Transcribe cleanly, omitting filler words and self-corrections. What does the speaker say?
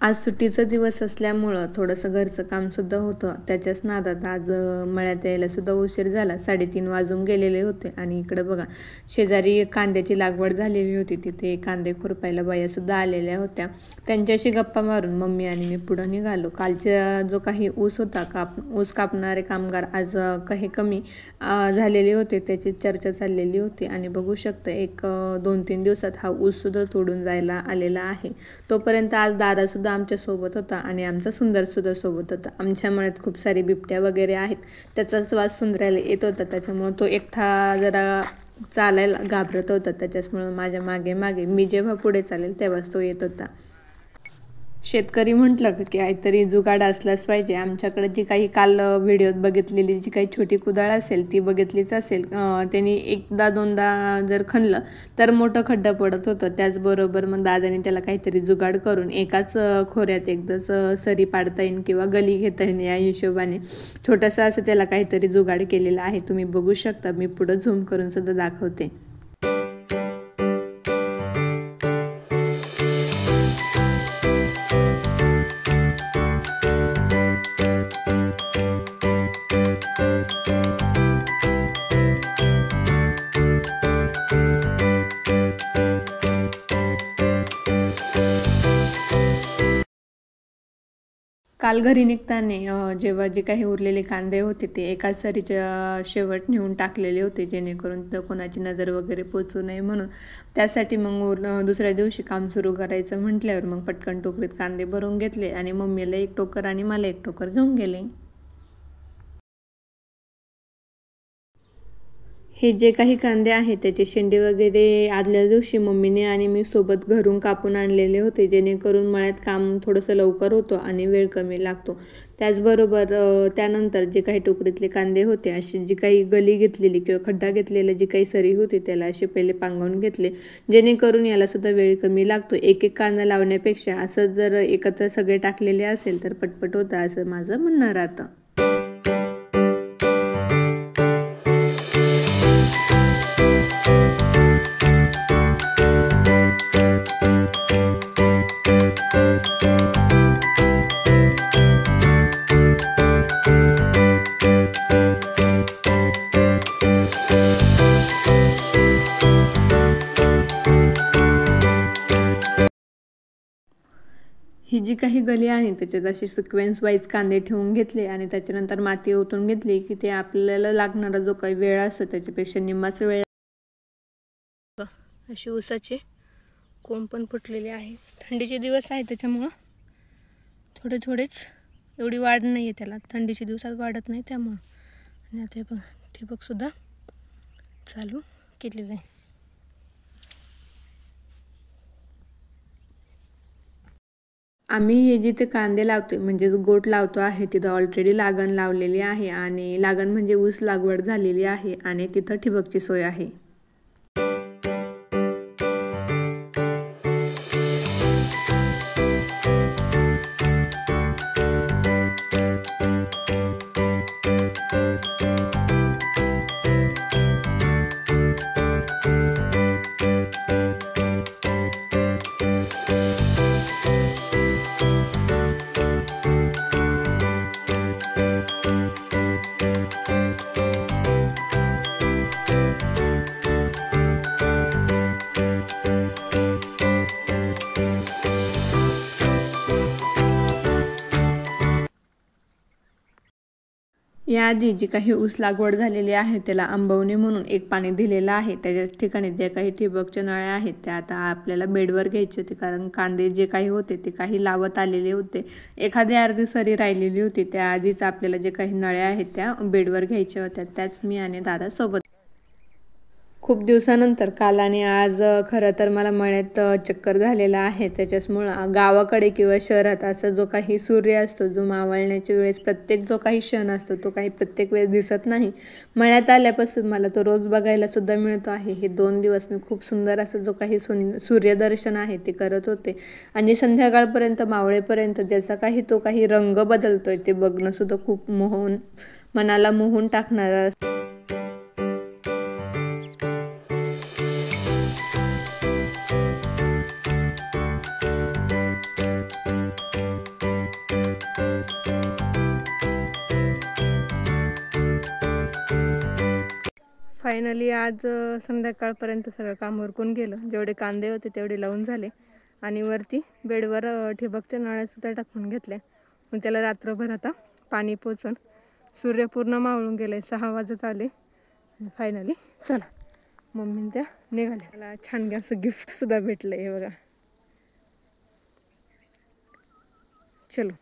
आज सुट्टीचा दिवस असल्यामुळं थोडंसं घरचं कामसुद्धा होतं. त्याच्याच नादात आज मळ्यात यायलासुद्धा उशीर झाला. 3:30 वाजून गेलेले होते आणि इकडं बघा शेजारी कांद्याची लागवड झालेली होती. तिथे कांदे खुरपायला बायासुद्धा आलेल्या होत्या. त्यांच्याशी गप्पा मारून मम्मी आणि मी पुढं निघालो. कालचा जो काही ऊस होता ऊस कापणारे कामगार आज काही कमी झालेले होते, त्याची चर्चा चाललेली होती आणि बघू शकता 2-3 दिवसात हा ऊससुद्धा तोडून जायला आलेला आहे. तोपर्यंत आज दादासुद्धा आमच्यासोबत होता आणि आमचा सुंदरसुद्धा सोबत होता. आमच्या मळ्यात खूप सारी बिबट्या वगैरे आहेत, त्याचाच वास सुंदराला येत होता. त्याच्यामुळं तो एकटा जरा चालायला घाबरत होता. त्याच्यामुळं माझ्या मागे मागे मी जेव्हा पुढे चालेल तेव्हाच तो येत होता. शेतकरी म्हटलं की काहीतरी जुगाड असलाच पाहिजे. आमच्याकडे जी काही काल व्हिडिओत बघितलेली जी काही छोटी कुदाळ असेल ती बघितलीच असेल. त्यांनी 1-2दा जर खणलं तर मोठं खड्डं पडत होतं. त्याचबरोबर मग दादाने त्याला काहीतरी जुगाड करून एकाच खोऱ्यात एकदाच सरी पाडता येईल किंवा गली घेता येईल या हिशोबाने छोटंसं असं त्याला काहीतरी जुगाड केलेलं आहे. तुम्ही बघू शकता. मी पुढं झूम करून सुद्धा दाखवते. काल घरी निघताना जेव्हा जे काही उरलेले कांदे होते ते एका सरीच्या शेवट नेऊन टाकलेले होते, जेणेकरून कोणाची नजर वगैरे पोचू नये म्हणून. त्यासाठी मग दुसऱ्या दिवशी काम सुरू करायचं म्हटल्यावर मग पटकन टोकरीत कांदे भरून घेतले आणि मम्मीला 1 टोकर आणि मला 1 टोकर घेऊन गेले. हे जे काही कांदे आहेत त्याचे शेंडे वगैरे आदल्या दिवशी मम्मीने आणि मी सोबत घरून कापून आणलेले होते, जेणेकरून मळ्यात काम थोडंसं लवकर होतं आणि वेळ कमी लागतो. त्याचबरोबर त्यानंतर जे काही टोकरीतले कांदे होते अशी जी काही गली घेतलेली किंवा खड्डा घेतलेली जी काही सरी होती त्याला असे पहिले पांगवून घेतले, जेणेकरून यालासुद्धा वेळ कमी लागतो. एक कांदा लावण्यापेक्षा असं जर एकत्र सगळे टाकलेले असेल तर पटपट होतं असं माझं म्हणणं राहतं. ही जी काही गली आहे त्याच्यात अशी सिक्वेन्स वाईज कांदे ठेवून घेतले आणि त्याच्यानंतर माती ओतून घेतली की ते आपल्याला लागणारा जो काही वेळ असतो त्याच्यापेक्षा निम्माच वेळ. अशी ऊसाचे कोंब पण फुटलेले आहे. थंडीचे दिवस आहे त्याच्यामुळं थोडेच एवढी वाढ नाही आहे त्याला. थंडीच्या दिवसात वाढत नाही त्यामुळं. आणि आता बघ ठिबकसुद्धा चालू केलेलं आहे. आम्ही हे जिथे कांदे लावतोय म्हणजे गोट लावतो आहे तिथं ऑलरेडी लागण लावलेली आहे आणि लागण म्हणजे ऊस लागवड झालेली आहे आणि तिथं ठिबकची सोय आहे. याआधी जी काही ऊस लागवड झालेली आहे त्याला आंबवणे म्हणून एक पाणी दिलेलं आहे. त्याच्याच ठिकाणी जे काही ठिबकच्या नळ्या आहेत त्या आता आपल्याला बेडवर घ्यायचे होते, कारण कांदे जे काही होते ते काही लावत आलेले होते. एखादी अर्धी सरी राहिलेली होती. त्याआधीच आपल्याला जे काही नळ्या आहेत त्या बेडवर घ्यायच्या होत्या. त्याच मी आणि दादा सोबत. खूप दिवसानंतर काल आणि आज खरं तर मला मळ्यात चक्कर झालेला आहे. त्याच्यामुळं गावाकडे किंवा शहरात असा जो काही सूर्य असतो जो मावळण्याच्या वेळेस प्रत्येक जो काही क्षण असतो तो काही प्रत्येक वेळेस दिसत नाही. मळ्यात आल्यापासून मला तो रोज बघायला सुद्धा मिळतो आहे. हे 2 दिवस मी खूप सुंदर असं जो काही सूर्यदर्शन आहे ते करत होते आणि संध्याकाळपर्यंत मावळेपर्यंत ज्याचा काही तो काही रंग बदलतोय ते बघणं सुद्धा खूप मनाला मोहून टाकणारं असतं. फायनली आज संध्याकाळपर्यंत सगळं काम उरकून गेलं. जेवढे कांदे होते तेवढे लावून झाले आणि वरती बेडवर ठिबकच्या नळ्या सुद्धा टाकून घेतल्या. मग त्याला रात्रभर आता पाणी पोचन. सूर्य पूर्ण मावळून गेले, 6 वाजत आले. फायनली चला मम्मीने त्या निघाल्या. मला छान असं गिफ्ट सुद्धा भेटलं हे बघा. चलो